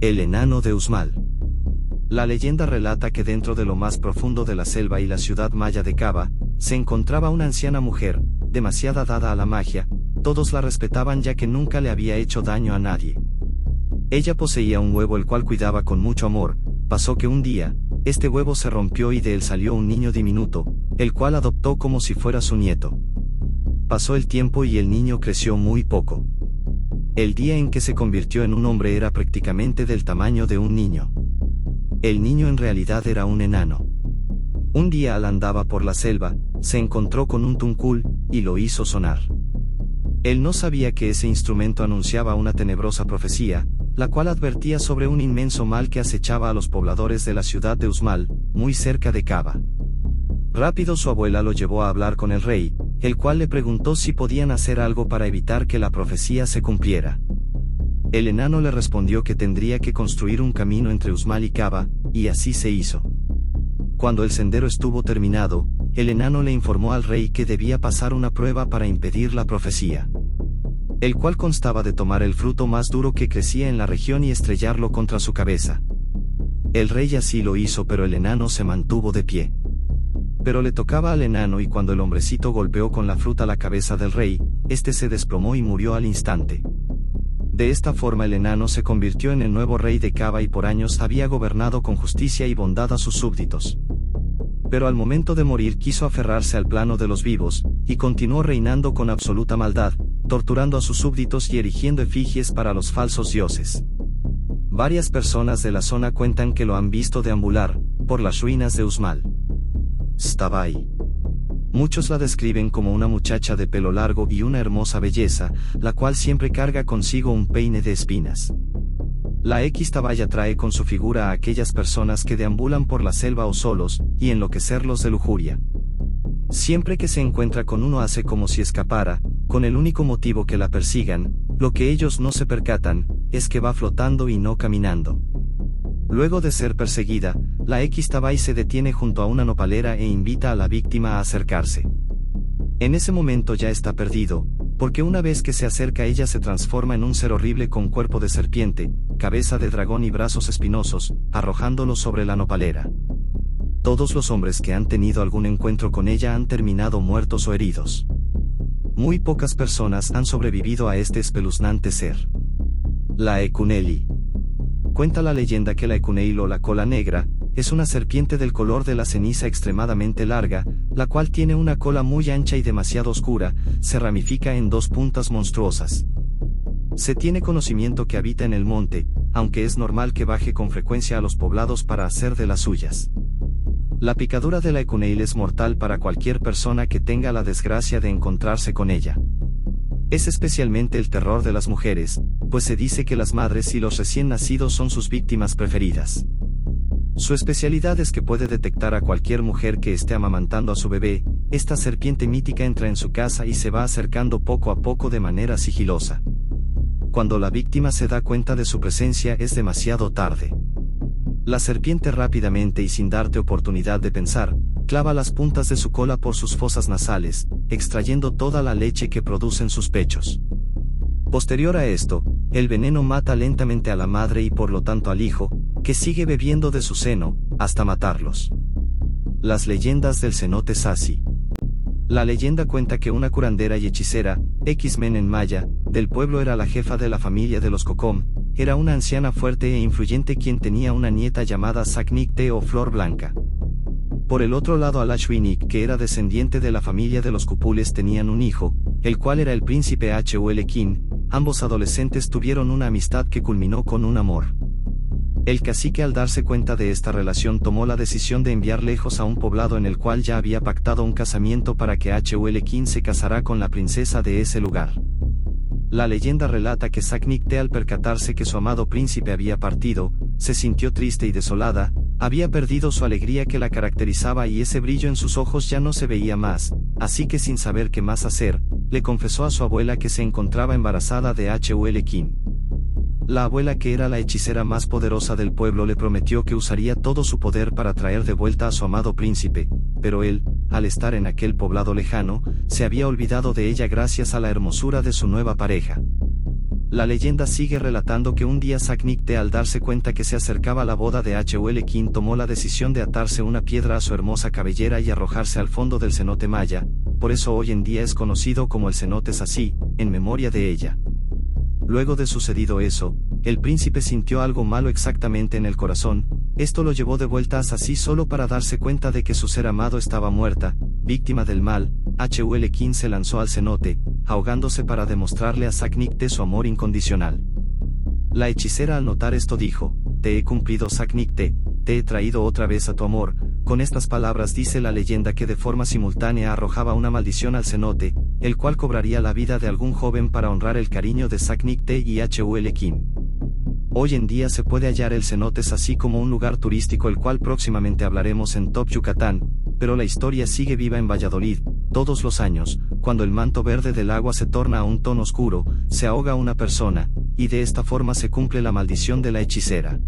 El enano de Uxmal. La leyenda relata que dentro de lo más profundo de la selva y la ciudad maya de Cava, se encontraba una anciana mujer, demasiado dada a la magia. Todos la respetaban ya que nunca le había hecho daño a nadie. Ella poseía un huevo el cual cuidaba con mucho amor. Pasó que un día, este huevo se rompió y de él salió un niño diminuto, el cual adoptó como si fuera su nieto. Pasó el tiempo y el niño creció muy poco. El día en que se convirtió en un hombre era prácticamente del tamaño de un niño. El niño en realidad era un enano. Un día al andaba por la selva, se encontró con un tuncul, y lo hizo sonar. Él no sabía que ese instrumento anunciaba una tenebrosa profecía, la cual advertía sobre un inmenso mal que acechaba a los pobladores de la ciudad de Uxmal, muy cerca de Cava. Rápido su abuela lo llevó a hablar con el rey, el cual le preguntó si podían hacer algo para evitar que la profecía se cumpliera. El enano le respondió que tendría que construir un camino entre Uxmal y Cava, y así se hizo. Cuando el sendero estuvo terminado, el enano le informó al rey que debía pasar una prueba para impedir la profecía, el cual constaba de tomar el fruto más duro que crecía en la región y estrellarlo contra su cabeza. El rey así lo hizo, pero el enano se mantuvo de pie. Pero le tocaba al enano y cuando el hombrecito golpeó con la fruta la cabeza del rey, este se desplomó y murió al instante. De esta forma el enano se convirtió en el nuevo rey de Cava y por años había gobernado con justicia y bondad a sus súbditos. Pero al momento de morir quiso aferrarse al plano de los vivos, y continuó reinando con absoluta maldad, torturando a sus súbditos y erigiendo efigies para los falsos dioses. Varias personas de la zona cuentan que lo han visto deambular por las ruinas de Uxmal. Estaba ahí. Muchos la describen como una muchacha de pelo largo y una hermosa belleza, la cual siempre carga consigo un peine de espinas. La Tabaya trae con su figura a aquellas personas que deambulan por la selva o solos, y enloquecerlos de lujuria. Siempre que se encuentra con uno hace como si escapara, con el único motivo que la persigan. Lo que ellos no se percatan, es que va flotando y no caminando. Luego de ser perseguida, la Tabay se detiene junto a una nopalera e invita a la víctima a acercarse. En ese momento ya está perdido, porque una vez que se acerca ella se transforma en un ser horrible con cuerpo de serpiente, cabeza de dragón y brazos espinosos, arrojándolo sobre la nopalera. Todos los hombres que han tenido algún encuentro con ella han terminado muertos o heridos. Muy pocas personas han sobrevivido a este espeluznante ser. La Ekuneli. Cuenta la leyenda que la Ekuneli o la cola negra, es una serpiente del color de la ceniza extremadamente larga, la cual tiene una cola muy ancha y demasiado oscura, se ramifica en dos puntas monstruosas. Se tiene conocimiento que habita en el monte, aunque es normal que baje con frecuencia a los poblados para hacer de las suyas. La picadura de la Ekuneli es mortal para cualquier persona que tenga la desgracia de encontrarse con ella. Es especialmente el terror de las mujeres, pues se dice que las madres y los recién nacidos son sus víctimas preferidas. Su especialidad es que puede detectar a cualquier mujer que esté amamantando a su bebé. Esta serpiente mítica entra en su casa y se va acercando poco a poco de manera sigilosa. Cuando la víctima se da cuenta de su presencia es demasiado tarde. La serpiente rápidamente y sin darte oportunidad de pensar, clava las puntas de su cola por sus fosas nasales, extrayendo toda la leche que producen sus pechos. Posterior a esto, el veneno mata lentamente a la madre y por lo tanto al hijo, que sigue bebiendo de su seno, hasta matarlos. Las leyendas del cenote Sasi. La leyenda cuenta que una curandera y hechicera, X-Men en maya, del pueblo era la jefa de la familia de los Cocom. Era una anciana fuerte e influyente quien tenía una nieta llamada Saknik-Te o Flor Blanca. Por el otro lado Alashwinik, que era descendiente de la familia de los Cupules, tenían un hijo, el cual era el príncipe Huelequín. Ambos adolescentes tuvieron una amistad que culminó con un amor. El cacique, al darse cuenta de esta relación, tomó la decisión de enviar lejos a un poblado en el cual ya había pactado un casamiento para que Huelequín se casara con la princesa de ese lugar. La leyenda relata que Saknik-Te, al percatarse que su amado príncipe había partido, se sintió triste y desolada, había perdido su alegría que la caracterizaba y ese brillo en sus ojos ya no se veía más, así que sin saber qué más hacer, le confesó a su abuela que se encontraba embarazada de Huelequín. La abuela, que era la hechicera más poderosa del pueblo, le prometió que usaría todo su poder para traer de vuelta a su amado príncipe, pero él, al estar en aquel poblado lejano, se había olvidado de ella gracias a la hermosura de su nueva pareja. La leyenda sigue relatando que un día Saknigte, al darse cuenta que se acercaba la boda de Hulkin, tomó la decisión de atarse una piedra a su hermosa cabellera y arrojarse al fondo del cenote maya. Por eso hoy en día es conocido como el cenote Sasí, en memoria de ella. Luego de sucedido eso, el príncipe sintió algo malo exactamente en el corazón. Esto lo llevó de vuelta a Sasí solo para darse cuenta de que su ser amado estaba muerta. Víctima del mal, Hulkin se lanzó al cenote, ahogándose para demostrarle a Saknigte su amor incondicional. La hechicera, al notar esto, dijo: «Te he cumplido, Saknigte, te he traído otra vez a tu amor». Con estas palabras dice la leyenda que de forma simultánea arrojaba una maldición al cenote, el cual cobraría la vida de algún joven para honrar el cariño de Saknigte y Hulkin. Hoy en día se puede hallar el cenote así como un lugar turístico, el cual próximamente hablaremos en Top Yucatán, pero la historia sigue viva en Valladolid. Todos los años, cuando el manto verde del agua se torna a un tono oscuro, se ahoga una persona, y de esta forma se cumple la maldición de la hechicera.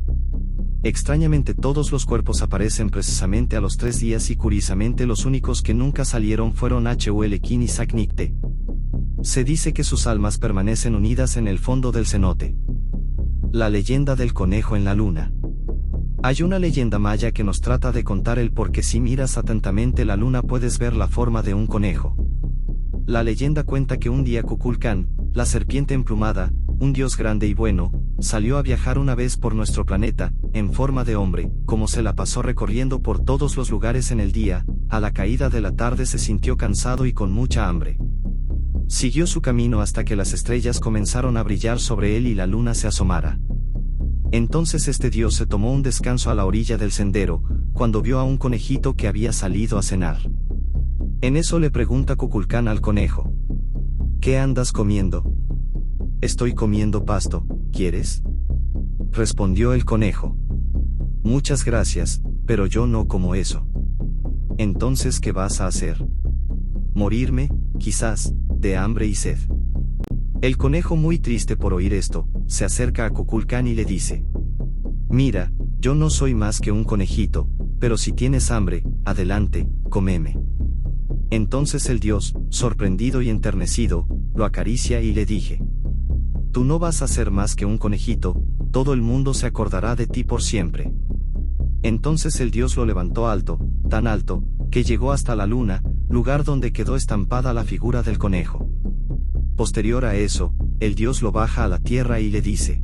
Extrañamente todos los cuerpos aparecen precisamente a los 3 días y curiosamente los únicos que nunca salieron fueron Hulkin y Saknigte. Se dice que sus almas permanecen unidas en el fondo del cenote. La leyenda del conejo en la luna. Hay una leyenda maya que nos trata de contar el por qué si miras atentamente la luna puedes ver la forma de un conejo. La leyenda cuenta que un día Kukulcán, la serpiente emplumada, un dios grande y bueno, salió a viajar una vez por nuestro planeta, en forma de hombre. Como se la pasó recorriendo por todos los lugares en el día, a la caída de la tarde se sintió cansado y con mucha hambre. Siguió su camino hasta que las estrellas comenzaron a brillar sobre él y la luna se asomara. Entonces este dios se tomó un descanso a la orilla del sendero, cuando vio a un conejito que había salido a cenar. En eso le pregunta Kukulcán al conejo: «¿Qué andas comiendo?». «Estoy comiendo pasto, ¿quieres?», respondió el conejo. «Muchas gracias, pero yo no como eso». «Entonces, ¿qué vas a hacer?». «Morirme, quizás, de hambre y sed». El conejo, muy triste por oír esto, se acerca a Kukulcán y le dice: «Mira, yo no soy más que un conejito, pero si tienes hambre, adelante, cómeme». Entonces el dios, sorprendido y enternecido, lo acaricia y le dice: «Tú no vas a ser más que un conejito, todo el mundo se acordará de ti por siempre». Entonces el dios lo levantó alto, tan alto, que llegó hasta la luna, lugar donde quedó estampada la figura del conejo. Posterior a eso, el dios lo baja a la tierra y le dice: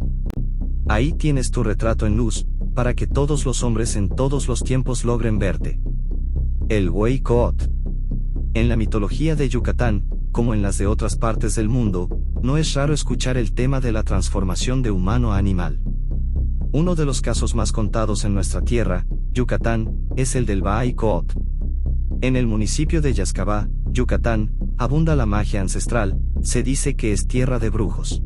«Ahí tienes tu retrato en luz, para que todos los hombres en todos los tiempos logren verte». El Huaycoat. En la mitología de Yucatán, como en las de otras partes del mundo, no es raro escuchar el tema de la transformación de humano a animal. Uno de los casos más contados en nuestra tierra, Yucatán, es el del Huaycoat. En el municipio de Yascabá, Yucatán, abunda la magia ancestral. Se dice que es tierra de brujos.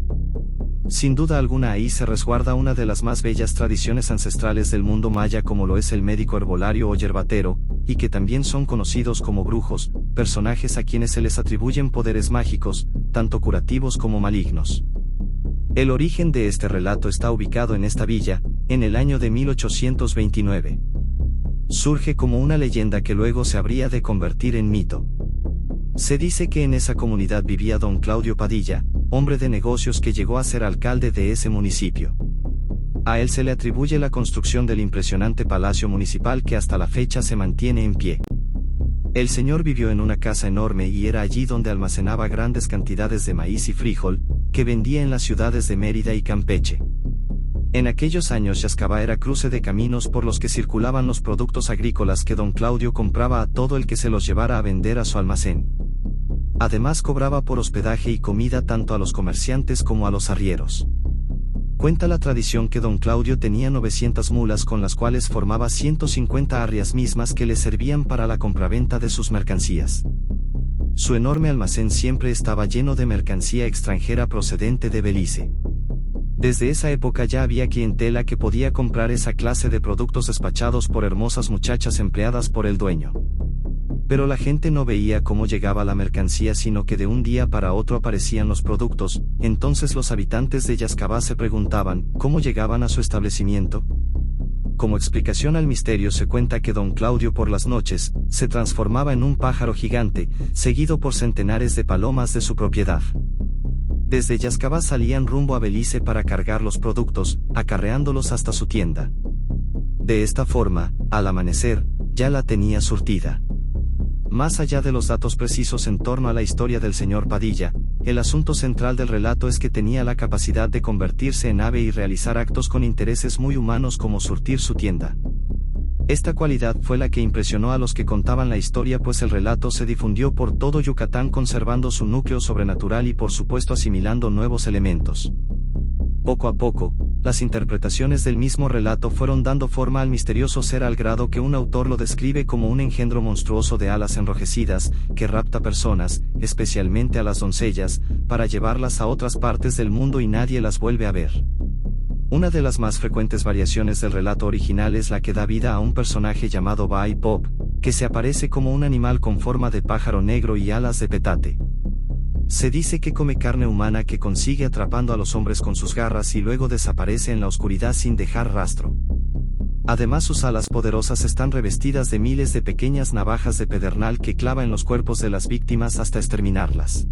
Sin duda alguna ahí se resguarda una de las más bellas tradiciones ancestrales del mundo maya, como lo es el médico herbolario o yerbatero, y que también son conocidos como brujos, personajes a quienes se les atribuyen poderes mágicos, tanto curativos como malignos. El origen de este relato está ubicado en esta villa, en el año de 1829. Surge como una leyenda que luego se habría de convertir en mito. Se dice que en esa comunidad vivía don Claudio Padilla, hombre de negocios que llegó a ser alcalde de ese municipio. A él se le atribuye la construcción del impresionante palacio municipal que hasta la fecha se mantiene en pie. El señor vivió en una casa enorme y era allí donde almacenaba grandes cantidades de maíz y frijol, que vendía en las ciudades de Mérida y Campeche. En aquellos años Yascabá era cruce de caminos por los que circulaban los productos agrícolas que don Claudio compraba a todo el que se los llevara a vender a su almacén. Además cobraba por hospedaje y comida tanto a los comerciantes como a los arrieros. Cuenta la tradición que don Claudio tenía 900 mulas con las cuales formaba 150 arrias mismas que le servían para la compraventa de sus mercancías. Su enorme almacén siempre estaba lleno de mercancía extranjera procedente de Belice. Desde esa época ya había clientela que podía comprar esa clase de productos despachados por hermosas muchachas empleadas por el dueño. Pero la gente no veía cómo llegaba la mercancía, sino que de un día para otro aparecían los productos. Entonces los habitantes de Yascabá se preguntaban, ¿cómo llegaban a su establecimiento? Como explicación al misterio se cuenta que don Claudio por las noches, se transformaba en un pájaro gigante, seguido por centenares de palomas de su propiedad. Desde Yascabá salían rumbo a Belice para cargar los productos, acarreándolos hasta su tienda. De esta forma, al amanecer, ya la tenía surtida. Más allá de los datos precisos en torno a la historia del señor Padilla, el asunto central del relato es que tenía la capacidad de convertirse en ave y realizar actos con intereses muy humanos como surtir su tienda. Esta cualidad fue la que impresionó a los que contaban la historia, pues el relato se difundió por todo Yucatán conservando su núcleo sobrenatural y por supuesto asimilando nuevos elementos. Poco a poco, las interpretaciones del mismo relato fueron dando forma al misterioso ser al grado que un autor lo describe como un engendro monstruoso de alas enrojecidas, que rapta personas, especialmente a las doncellas, para llevarlas a otras partes del mundo y nadie las vuelve a ver. Una de las más frecuentes variaciones del relato original es la que da vida a un personaje llamado Baay Pop, que se aparece como un animal con forma de pájaro negro y alas de petate. Se dice que come carne humana que consigue atrapando a los hombres con sus garras y luego desaparece en la oscuridad sin dejar rastro. Además, sus alas poderosas están revestidas de miles de pequeñas navajas de pedernal que clava en los cuerpos de las víctimas hasta exterminarlas.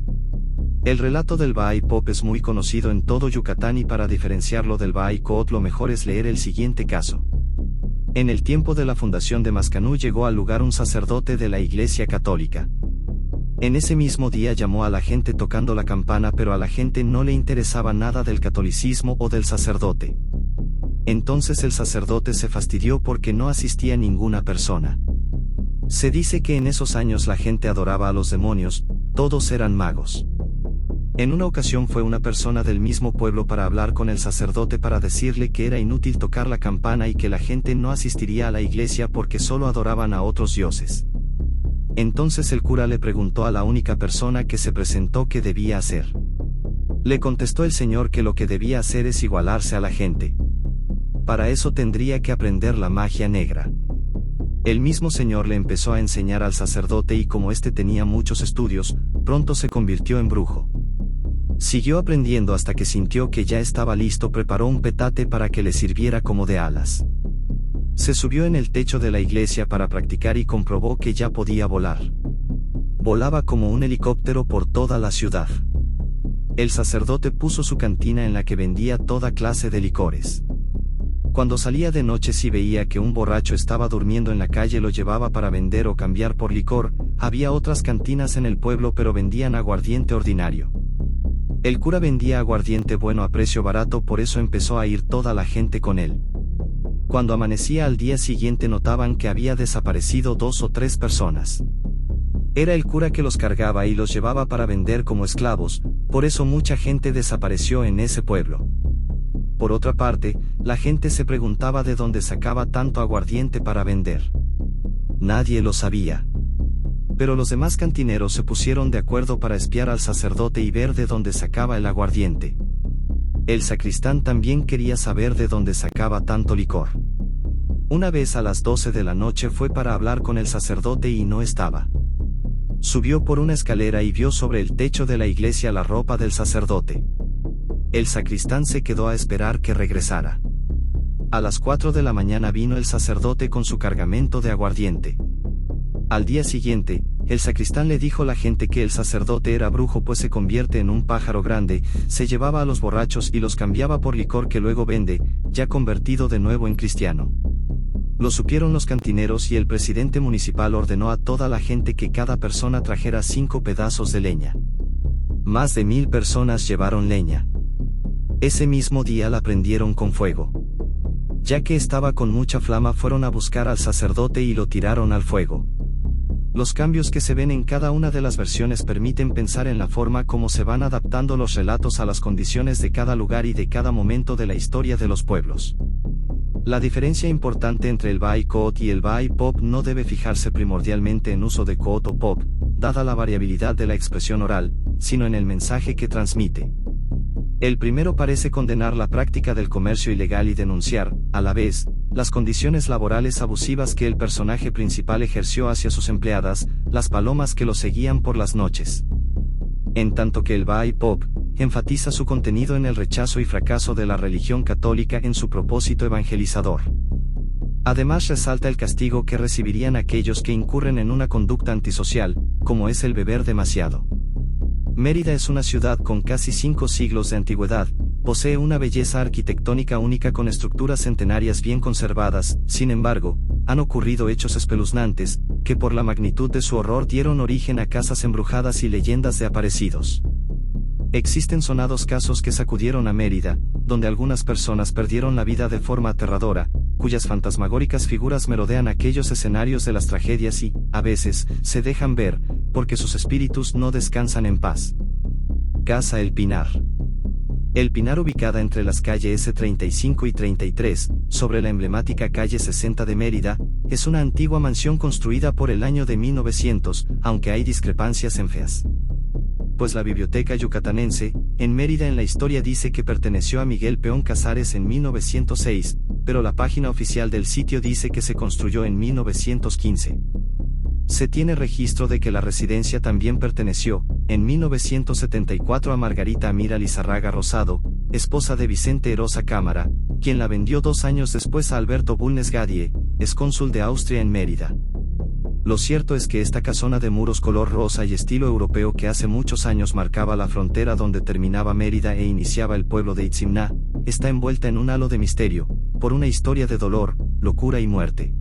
El relato del Baay Pop es muy conocido en todo Yucatán y para diferenciarlo del Baay Coot lo mejor es leer el siguiente caso. En el tiempo de la fundación de Mascanú llegó al lugar un sacerdote de la Iglesia Católica. En ese mismo día llamó a la gente tocando la campana, pero a la gente no le interesaba nada del catolicismo o del sacerdote. Entonces el sacerdote se fastidió porque no asistía ninguna persona. Se dice que en esos años la gente adoraba a los demonios, todos eran magos. En una ocasión fue una persona del mismo pueblo para hablar con el sacerdote para decirle que era inútil tocar la campana y que la gente no asistiría a la iglesia porque solo adoraban a otros dioses. Entonces el cura le preguntó a la única persona que se presentó qué debía hacer. Le contestó el señor que lo que debía hacer es igualarse a la gente. Para eso tendría que aprender la magia negra. El mismo señor le empezó a enseñar al sacerdote y como éste tenía muchos estudios, pronto se convirtió en brujo. Siguió aprendiendo hasta que sintió que ya estaba listo, preparó un petate para que le sirviera como de alas. Se subió en el techo de la iglesia para practicar y comprobó que ya podía volar. Volaba como un helicóptero por toda la ciudad. El sacerdote puso su cantina en la que vendía toda clase de licores. Cuando salía de noche, si veía que un borracho estaba durmiendo en la calle, lo llevaba para vender o cambiar por licor. Había otras cantinas en el pueblo, pero vendían aguardiente ordinario. El cura vendía aguardiente bueno a precio barato, por eso empezó a ir toda la gente con él. Cuando amanecía al día siguiente notaban que había desaparecido 2 o 3 personas. Era el cura que los cargaba y los llevaba para vender como esclavos, por eso mucha gente desapareció en ese pueblo. Por otra parte, la gente se preguntaba de dónde sacaba tanto aguardiente para vender. Nadie lo sabía. Pero los demás cantineros se pusieron de acuerdo para espiar al sacerdote y ver de dónde sacaba el aguardiente. El sacristán también quería saber de dónde sacaba tanto licor. Una vez a las 12 de la noche fue para hablar con el sacerdote y no estaba. Subió por una escalera y vio sobre el techo de la iglesia la ropa del sacerdote. El sacristán se quedó a esperar que regresara. A las 4 de la mañana vino el sacerdote con su cargamento de aguardiente. Al día siguiente, el sacristán le dijo a la gente que el sacerdote era brujo, pues se convierte en un pájaro grande, se llevaba a los borrachos y los cambiaba por licor que luego vende, ya convertido de nuevo en cristiano. Lo supieron los cantineros y el presidente municipal ordenó a toda la gente que cada persona trajera 5 pedazos de leña. Más de 1000 personas llevaron leña. Ese mismo día la prendieron con fuego. Ya que estaba con mucha flama, fueron a buscar al sacerdote y lo tiraron al fuego. Los cambios que se ven en cada una de las versiones permiten pensar en la forma como se van adaptando los relatos a las condiciones de cada lugar y de cada momento de la historia de los pueblos. La diferencia importante entre el Baay Coot y el Baay Pop no debe fijarse primordialmente en uso de Coot o Pop, dada la variabilidad de la expresión oral, sino en el mensaje que transmite. El primero parece condenar la práctica del comercio ilegal y denunciar, a la vez, las condiciones laborales abusivas que el personaje principal ejerció hacia sus empleadas, las palomas que lo seguían por las noches. En tanto que el Baay Pop enfatiza su contenido en el rechazo y fracaso de la religión católica en su propósito evangelizador. Además resalta el castigo que recibirían aquellos que incurren en una conducta antisocial, como es el beber demasiado. Mérida es una ciudad con casi 5 siglos de antigüedad, posee una belleza arquitectónica única con estructuras centenarias bien conservadas. Sin embargo, han ocurrido hechos espeluznantes, que por la magnitud de su horror dieron origen a casas embrujadas y leyendas de aparecidos. Existen sonados casos que sacudieron a Mérida, donde algunas personas perdieron la vida de forma aterradora, cuyas fantasmagóricas figuras merodean aquellos escenarios de las tragedias y, a veces, se dejan ver, porque sus espíritus no descansan en paz. Casa El Pinar. El Pinar, ubicada entre las calles S35 y 33, sobre la emblemática calle 60 de Mérida, es una antigua mansión construida por el año de 1900, aunque hay discrepancias en fechas. Pues la Biblioteca Yucatanense, en Mérida en la historia dice que perteneció a Miguel Peón Casares en 1906, pero la página oficial del sitio dice que se construyó en 1915. Se tiene registro de que la residencia también perteneció, en 1974 a Margarita Amira Lizarraga Rosado, esposa de Vicente Erosa Cámara, quien la vendió 2 años después a Alberto Bulnes Gadie, excónsul de Austria en Mérida. Lo cierto es que esta casona de muros color rosa y estilo europeo que hace muchos años marcaba la frontera donde terminaba Mérida e iniciaba el pueblo de Itzimná, está envuelta en un halo de misterio, por una historia de dolor, locura y muerte.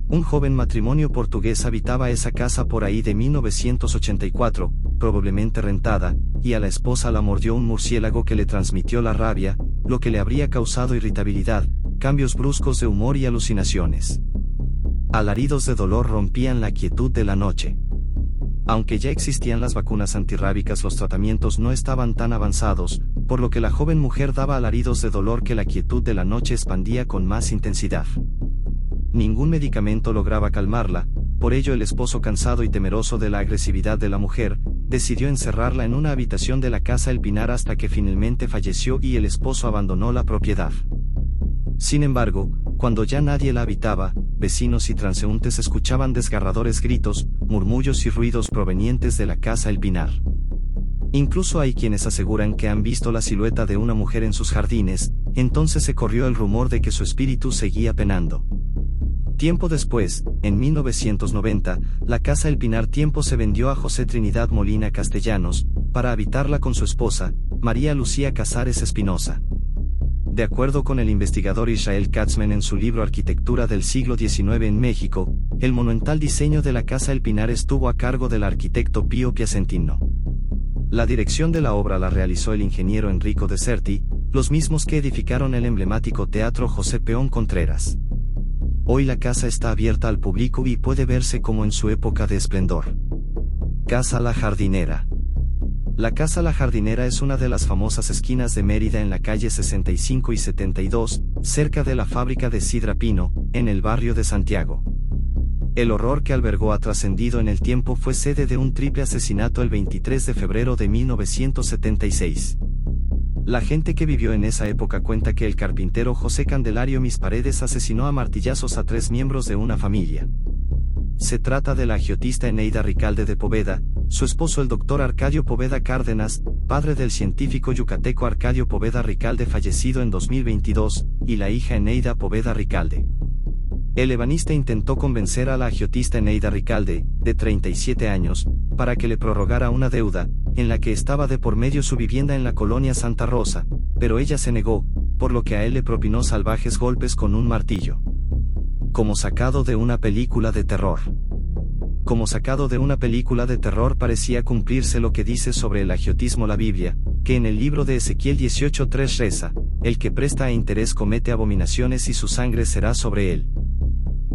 Un joven matrimonio portugués habitaba esa casa por ahí de 1984, probablemente rentada, y a la esposa la mordió un murciélago que le transmitió la rabia, lo que le habría causado irritabilidad, cambios bruscos de humor y alucinaciones. Alaridos de dolor rompían la quietud de la noche. Aunque ya existían las vacunas antirrábicas, los tratamientos no estaban tan avanzados, por lo que la joven mujer daba alaridos de dolor que la quietud de la noche expandía con más intensidad. Ningún medicamento lograba calmarla, por ello el esposo, cansado y temeroso de la agresividad de la mujer, decidió encerrarla en una habitación de la casa El Pinar hasta que finalmente falleció y el esposo abandonó la propiedad. Sin embargo, cuando ya nadie la habitaba, vecinos y transeúntes escuchaban desgarradores gritos, murmullos y ruidos provenientes de la casa El Pinar. Incluso hay quienes aseguran que han visto la silueta de una mujer en sus jardines. Entonces se corrió el rumor de que su espíritu seguía penando. Tiempo después, en 1990, la casa El Pinar tiempo se vendió a José Trinidad Molina Castellanos, para habitarla con su esposa, María Lucía Casares Espinosa. De acuerdo con el investigador Israel Katzman en su libro Arquitectura del siglo XIX en México, el monumental diseño de la casa El Pinar estuvo a cargo del arquitecto Pío Piacentino. La dirección de la obra la realizó el ingeniero Enrico Deserti, los mismos que edificaron el emblemático Teatro José Peón Contreras. Hoy la casa está abierta al público y puede verse como en su época de esplendor. Casa La Jardinera. La Casa La Jardinera es una de las famosas esquinas de Mérida en la calle 65 y 72, cerca de la fábrica de Sidra Pino, en el barrio de Santiago. El horror que albergó ha trascendido en el tiempo. Fue sede de un triple asesinato el 23 de febrero de 1976. La gente que vivió en esa época cuenta que el carpintero José Candelario Misparedes asesinó a martillazos a 3 miembros de una familia. Se trata de la agiotista Eneida Ricalde de Poveda, su esposo el doctor Arcadio Poveda Cárdenas, padre del científico yucateco Arcadio Poveda Ricalde fallecido en 2022, y la hija Eneida Poveda Ricalde. El ebanista intentó convencer a la agiotista Eneida Ricalde, de 37 años, para que le prorrogara una deuda, en la que estaba de por medio su vivienda en la colonia Santa Rosa, pero ella se negó, por lo que a él le propinó salvajes golpes con un martillo. Como sacado de una película de terror. Como sacado de una película de terror parecía cumplirse lo que dice sobre el agiotismo la Biblia, que en el libro de Ezequiel 18:3 reza: el que presta a interés comete abominaciones y su sangre será sobre él.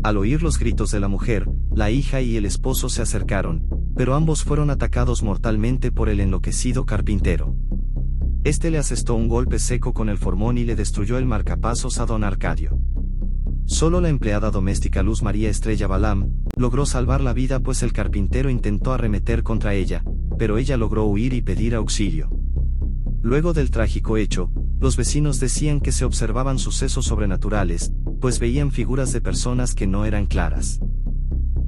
Al oír los gritos de la mujer, la hija y el esposo se acercaron, pero ambos fueron atacados mortalmente por el enloquecido carpintero. Este le asestó un golpe seco con el formón y le destruyó el marcapasos a don Arcadio. Solo la empleada doméstica Luz María Estrella Balam logró salvar la vida, pues el carpintero intentó arremeter contra ella, pero ella logró huir y pedir auxilio. Luego del trágico hecho, los vecinos decían que se observaban sucesos sobrenaturales, pues veían figuras de personas que no eran claras.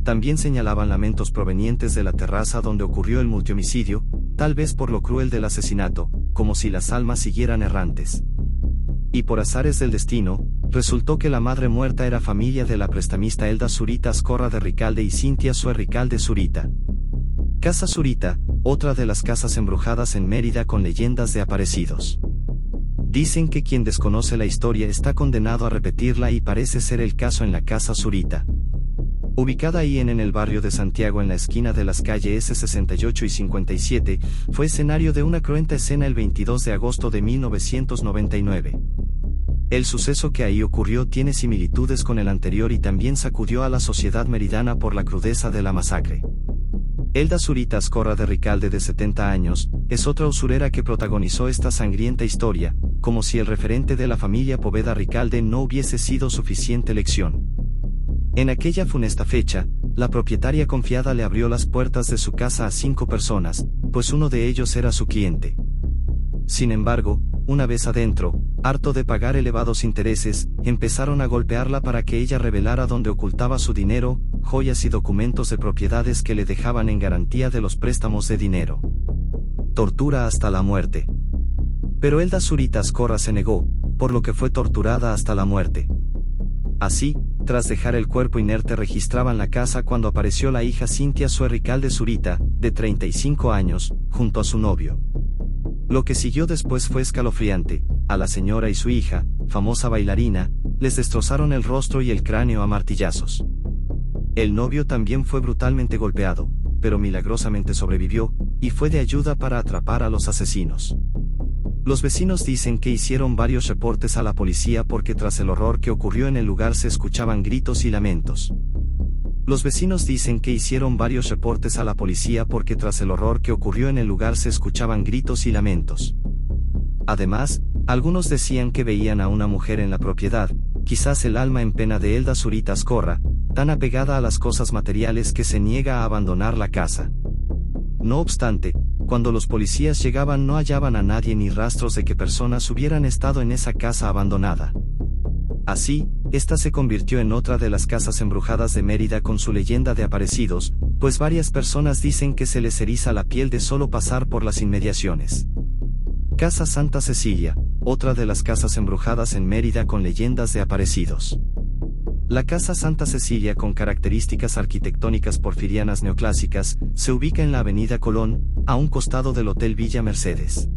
También señalaban lamentos provenientes de la terraza donde ocurrió el multihomicidio, tal vez por lo cruel del asesinato, como si las almas siguieran errantes. Y por azares del destino, resultó que la madre muerta era familia de la prestamista Elda Zurita Ascorra de Ricalde y Cintia Sue Ricalde Zurita. Casa Zurita, otra de las casas embrujadas en Mérida con leyendas de aparecidos. Dicen que quien desconoce la historia está condenado a repetirla y parece ser el caso en la Casa Zurita. Ubicada ahí en el barrio de Santiago en la esquina de las calles S68 y 57, fue escenario de una cruenta escena el 22 de agosto de 1999. El suceso que ahí ocurrió tiene similitudes con el anterior y también sacudió a la sociedad meridana por la crudeza de la masacre. Elda Zurita Azcorra de Ricalde, de 70 años, es otra usurera que protagonizó esta sangrienta historia, como si el referente de la familia Poveda Ricalde no hubiese sido suficiente lección. En aquella funesta fecha, la propietaria confiada le abrió las puertas de su casa a 5 personas, pues uno de ellos era su cliente. Sin embargo, una vez adentro, harto de pagar elevados intereses, empezaron a golpearla para que ella revelara dónde ocultaba su dinero, joyas y documentos de propiedades que le dejaban en garantía de los préstamos de dinero. Tortura hasta la muerte. Pero Elda Zurita Azcorra se negó, por lo que fue torturada hasta la muerte. Así, tras dejar el cuerpo inerte registraban la casa cuando apareció la hija Cintia Sue Ricalde Zurita, de 35 años, junto a su novio. Lo que siguió después fue escalofriante. A la señora y su hija, famosa bailarina, les destrozaron el rostro y el cráneo a martillazos. El novio también fue brutalmente golpeado, pero milagrosamente sobrevivió, y fue de ayuda para atrapar a los asesinos. Los vecinos dicen que hicieron varios reportes a la policía porque tras el horror que ocurrió en el lugar se escuchaban gritos y lamentos. Los vecinos dicen que hicieron varios reportes a la policía porque tras el horror que ocurrió en el lugar se escuchaban gritos y lamentos. Además, algunos decían que veían a una mujer en la propiedad, quizás el alma en pena de Elda Zurita Azcorra, tan apegada a las cosas materiales que se niega a abandonar la casa. No obstante, cuando los policías llegaban no hallaban a nadie ni rastros de que personas hubieran estado en esa casa abandonada. Así, esta se convirtió en otra de las casas embrujadas de Mérida con su leyenda de aparecidos, pues varias personas dicen que se les eriza la piel de solo pasar por las inmediaciones. Casa Santa Cecilia, otra de las casas embrujadas en Mérida con leyendas de aparecidos. La Casa Santa Cecilia, con características arquitectónicas porfirianas neoclásicas, se ubica en la avenida Colón, a un costado del Hotel Villa Mercedes.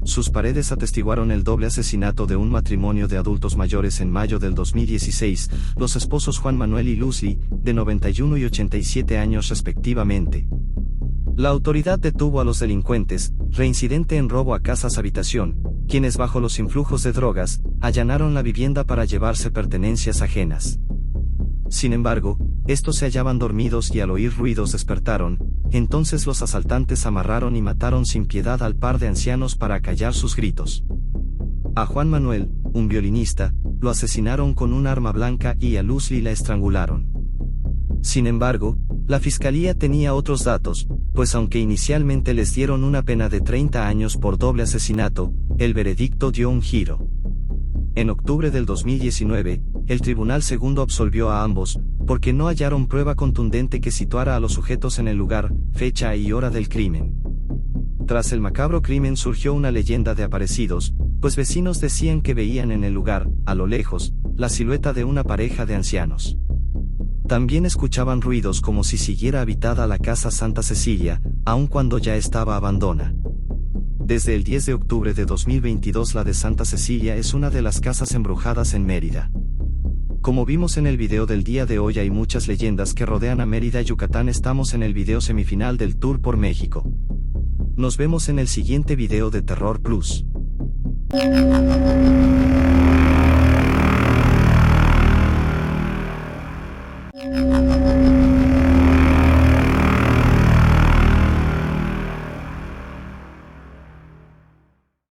Sus paredes atestiguaron el doble asesinato de un matrimonio de adultos mayores en mayo del 2016, los esposos Juan Manuel y Lucy, de 91 y 87 años respectivamente. La autoridad detuvo a los delincuentes, reincidente en robo a casas habitación, quienes bajo los influjos de drogas, allanaron la vivienda para llevarse pertenencias ajenas. Sin embargo, estos se hallaban dormidos y al oír ruidos despertaron, entonces los asaltantes amarraron y mataron sin piedad al par de ancianos para acallar sus gritos. A Juan Manuel, un violinista, lo asesinaron con un arma blanca y a Lucy la estrangularon. Sin embargo, la fiscalía tenía otros datos, pues aunque inicialmente les dieron una pena de 30 años por doble asesinato, el veredicto dio un giro. En octubre del 2019, el Tribunal Segundo absolvió a ambos, porque no hallaron prueba contundente que situara a los sujetos en el lugar, fecha y hora del crimen. Tras el macabro crimen surgió una leyenda de aparecidos, pues vecinos decían que veían en el lugar, a lo lejos, la silueta de una pareja de ancianos. También escuchaban ruidos como si siguiera habitada la Casa Santa Cecilia, aun cuando ya estaba abandonada. Desde el 10 de octubre de 2022 la de Santa Cecilia es una de las casas embrujadas en Mérida. Como vimos en el video del día de hoy hay muchas leyendas que rodean a Mérida, Yucatán. Estamos en el video semifinal del tour por México. Nos vemos en el siguiente video de Terror Plus.